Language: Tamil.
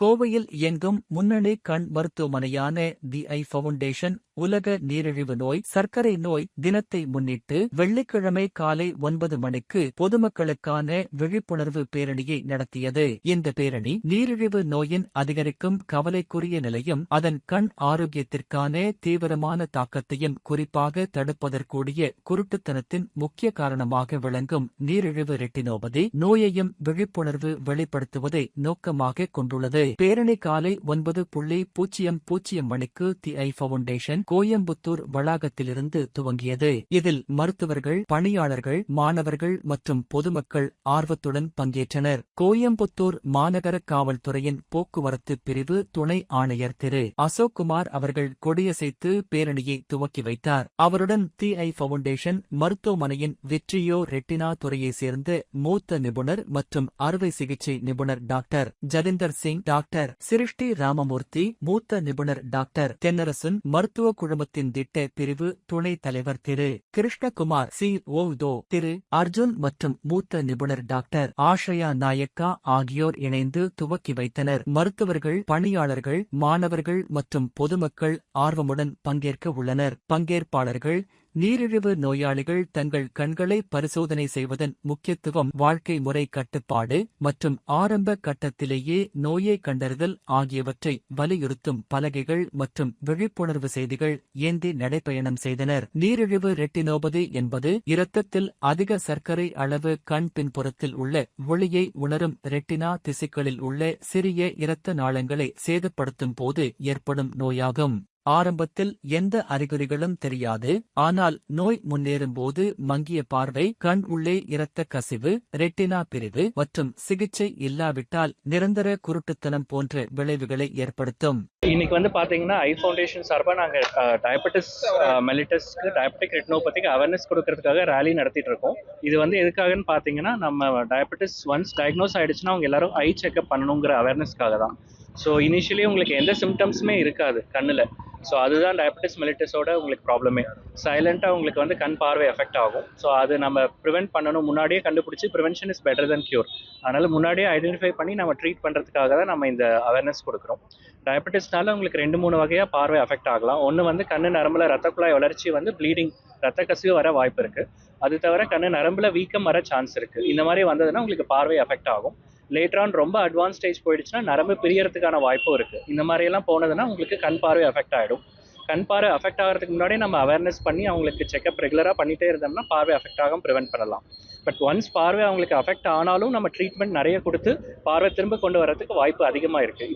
கோவையில் இயங்கும் முன்னணி கண் மருத்துவமனையான தி ஐ ஃபவுண்டேஷன் உலக நீரிழிவு நோய் சர்க்கரை நோய் தினத்தை முன்னிட்டு வெள்ளிக்கிழமை காலை 9 மணிக்கு பொதுமக்களுக்கான விழிப்புணர்வு பேரணியை நடத்தியது. இந்த பேரணி நீரிழிவு நோயின் அதிகரிக்கும் கவலைக்குரிய நிலையும் அதன் கண் ஆரோக்கியத்திற்கான தீவிரமான தாக்கத்தையும் குறிப்பாக தடுப்பதற்குரிய குருட்டுத்தனத்தின் முக்கிய காரணமாக விளங்கும் நீரிழிவு ரெட்டினோபதி நோயையும் விழிப்புணர்வு வெளிப்படுத்துவதை நோக்கமாக கொண்டுள்ளது. பேரணி காலை 9:00 மணிக்கு தி ஐ ஃபவுண்டேஷன் கோயம்புத்தூர் வளாகத்திலிருந்து துவங்கியது. இதில் மருத்துவர்கள், பணியாளர்கள், மாணவர்கள் மற்றும் பொதுமக்கள் ஆர்வத்துடன் பங்கேற்றனர். கோயம்புத்தூர் மாநகர காவல்துறையின் போக்குவரத்து பிரிவு துணை ஆணையர் திரு அசோக்குமார் அவர்கள் கொடியசைத்து பேரணியை துவக்கி வைத்தார். அவருடன் தி ஐ ஃபவுண்டேஷன் மருத்துவமனையின் விட்ரியோ ரெட்டினா துறையை சேர்ந்த மூத்த நிபுணர் மற்றும் அறுவை சிகிச்சை நிபுணர் டாக்டர் ஜதிந்தர் சிங், டாக்டர் சிருஷ்டி ராமமூர்த்தி, மூத்த நிபுணர் டாக்டர் தென்னரசன், மருத்துவ குழுமத்தின் திட்ட பிரிவு துணைத் தலைவர் திரு கிருஷ்ணகுமார் சி ஓ, திரு அர்ஜுன் மற்றும் மூத்த நிபுணர் டாக்டர் ஆஷ்ரயா நாயக்கா ஆகியோர் இணைந்து துவக்கி வைத்தனர். மருத்துவர்கள், பணியாளர்கள், மாணவர்கள் மற்றும் பொதுமக்கள் ஆர்வமுடன் பங்கேற்க உள்ளனர். பங்கேற்பாளர்கள் நீரிழிவு நோயாளிகள் தங்கள் கண்களை பரிசோதனை செய்வதன் முக்கியத்துவம், வாழ்க்கை முறை கட்டுப்பாடு மற்றும் ஆரம்ப கட்டத்திலேயே நோயை கண்டறிதல் ஆகியவற்றை வலியுறுத்தும் பலகைகள் மற்றும் விழிப்புணர்வு செய்திகள் ஏந்தி நடைபயணம் செய்தனர். நீரிழிவு ரெட்டினோபதி என்பது இரத்தத்தில் அதிக சர்க்கரை அளவு கண் பின்புறத்தில் உள்ள ஒளியை உணரும் ரெட்டினா திசுக்களில் உள்ள சிறிய இரத்த நாளங்களை சேதப்படுத்தும் போது ஏற்படும் நோயாகும். ஆரம்பத்தில் எந்த அறிகுறிகளும் தெரியாது. ஆனால் நோய் முன்னேறும்போது மங்கிய பார்வை, கண் உள்ளே இரத்த கசிவு, ரெட்டினா பிரிவு மற்றும் சிகிச்சை இல்லாவிட்டால் நிரந்தர குருட்டுத்தனம் போன்ற விளைவுகளை ஏற்படுத்தும். இன்னைக்கு பாத்தீங்கன்னா ஐ ஃபவுண்டேஷன் சார்பா நாங்க டயபெட்டிஸ் மெலிட்டஸ்க்கு டயபெட்டிக் ரெட்டினோபதிக்கு அவேர்னஸ் கொடுக்கறதுக்காக ரேலி நடத்திட்டு இருக்கோம். இது எதுக்காகன்னு பாத்தீங்கன்னா, நம்ம டயபெட்டிஸ் ஒன்ஸ் டயக்னோஸ் ஆயிடுச்சுன்னா அவங்க எல்லாரும் ஐ செக்அப் பண்ணணுங்கிற அவேர்னஸ்க்காக தான். ஸோ இனிஷியலி உங்களுக்கு எந்த சிம்டம்ஸுமே இருக்காது கண்ணில். ஸோ அதுதான் டயபெட்டிஸ் மெலிட்டஸோட உங்களுக்கு ப்ராப்ளமே. சைலண்ட்டாக உங்களுக்கு கண் பார்வை எஃபெக்ட் ஆகும். ஸோ அது நம்ம ப்ரிவென்ட் பண்ணணும். முன்னாடியே கண்டுபிடிச்சி prevention is better then cure. அதனால் முன்னாடியே ஐடென்டிஃபை பண்ணி நம்ம ட்ரீட் பண்ணுறதுக்காக தான் நம்ம இந்த அவேர்னஸ் கொடுக்குறோம். டயபெட்டிஸ்னால உங்களுக்கு 2-3 வகையாக பார்வை எஃபெக்ட் ஆகலாம். ஒன்று கண்ணு நரம்புல ரத்த குழாய் வளர்ச்சி ப்ளீடிங், ரத்த கசிவு வர வாய்ப்பு இருக்குது. அது தவிர கண்ணு நரம்புல வீக்கம் வர சான்ஸ் இருக்குது. இந்த மாதிரி வந்ததுன்னா உங்களுக்கு பார்வை எஃபெக்ட் ஆகும். லேட்டரான் ரொம்ப அட்வான்ஸ் ஸ்டேஜ் போயிடுச்சுன்னா நரம்பு பிரியறதுக்கான வாய்ப்பும் இருக்குது. இந்த மாதிரியெல்லாம் போனதுன்னா உங்களுக்கு கண் பார்வை எஃபெக்ட் ஆகிடும். கண் பார்வை எஃபெக்ட் ஆகிறதுக்கு முன்னாடி நம்ம அவேர்னஸ் பண்ணி அவங்களுக்கு செக்அப் ரெகுலராக பண்ணிகிட்டே இருந்தோம்னா பார்வை எஃபெக்ட் ஆகாமல் ப்ரிவென்ட் பண்ணலாம். பட் ஒன்ஸ் பார்வை அவங்களுக்கு எஃபெக்ட் ஆனாலும் நம்ம ட்ரீட்மெண்ட் நிறைய கொடுத்து பார்வை திரும்ப கொண்டு வரதுக்கு வாய்ப்பு அதிகமாக இருக்குது.